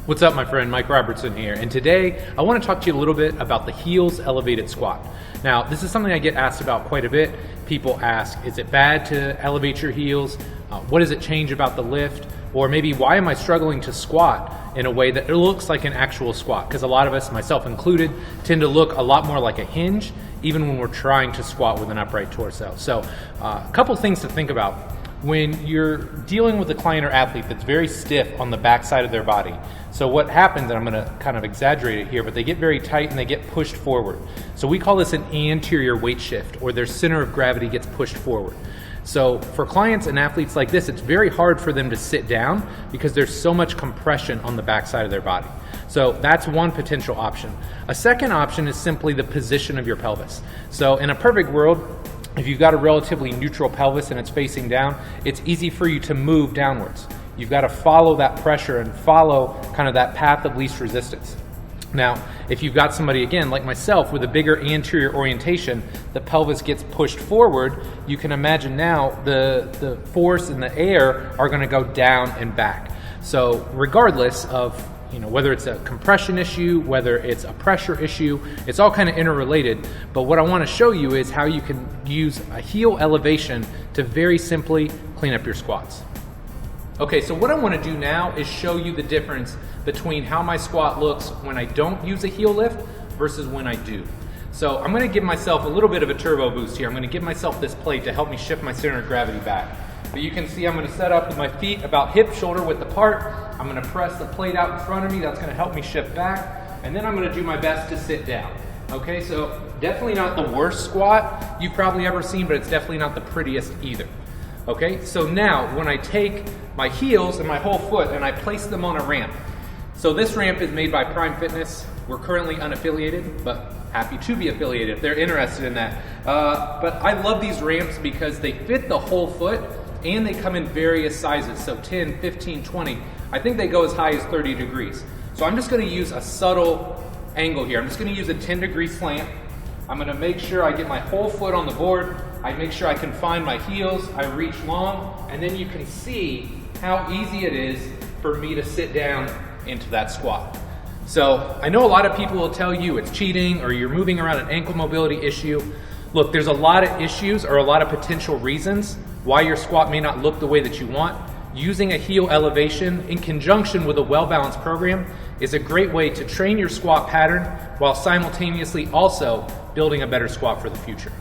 What's up, my friend? Mike Robertson here, and today I want to talk to you a little bit about the heels elevated squat. Now, this is something I get asked about quite a bit. People ask, is it bad to elevate your heels? What does it change about the lift? Or maybe, why am I struggling to squat in a way that it looks like an actual squat? Because a lot of us, myself included, tend to look a lot more like a hinge, even when we're trying to squat with an upright torso. So, a couple things to think about. When you're dealing with a client or athlete that's very stiff on the back side of their body, so what happens, and I'm going to kind of exaggerate it here, but they get very tight and they get pushed forward. So we call this an anterior weight shift, or their center of gravity gets pushed forward. So for clients and athletes like this, it's very hard for them to sit down because there's so much compression on the back side of their body. So that's one potential option. A second option is simply the position of your pelvis. So in a perfect world, if you've got a relatively neutral pelvis and it's facing down, it's easy for you to move downwards. You've got to follow that pressure and follow kind of that path of least resistance. Now, if you've got somebody, again, like myself, with a bigger anterior orientation, the pelvis gets pushed forward, you can imagine now the force and the air are going to go down and back. So regardless of whether it's a compression issue, whether it's a pressure issue, it's all kind of interrelated. But what I want to show you is how you can use a heel elevation to very simply clean up your squats. Okay, so what I want to do now is show you the difference between how my squat looks when I don't use a heel lift versus when I do. So I'm going to give myself a little bit of a turbo boost here. I'm going to give myself this plate to help me shift my center of gravity back. But you can see I'm going to set up with my feet about hip shoulder width apart. I'm going to press the plate out in front of me. That's going to help me shift back. And then I'm going to do my best to sit down. Okay, so definitely not the worst squat you've probably ever seen, but it's definitely not the prettiest either. Okay, so now when I take my heels and my whole foot and I place them on a ramp. So this ramp is made by Prime Fitness. We're currently unaffiliated, but happy to be affiliated if they're interested in that. But I love these ramps because they fit the whole foot and they come in various sizes. So 10, 15, 20. I think they go as high as 30 degrees. So I'm just going to use a subtle angle here. I'm just going to use a 10-degree slant. I'm going to make sure I get my whole foot on the board. I make sure I can find my heels. I reach long, and then you can see how easy it is for me to sit down into that squat. So I know a lot of people will tell you it's cheating or you're moving around an ankle mobility issue. Look, there's a lot of issues or a lot of potential reasons why your squat may not look the way that you want. Using a heel elevation in conjunction with a well-balanced program is a great way to train your squat pattern while simultaneously also building a better squat for the future.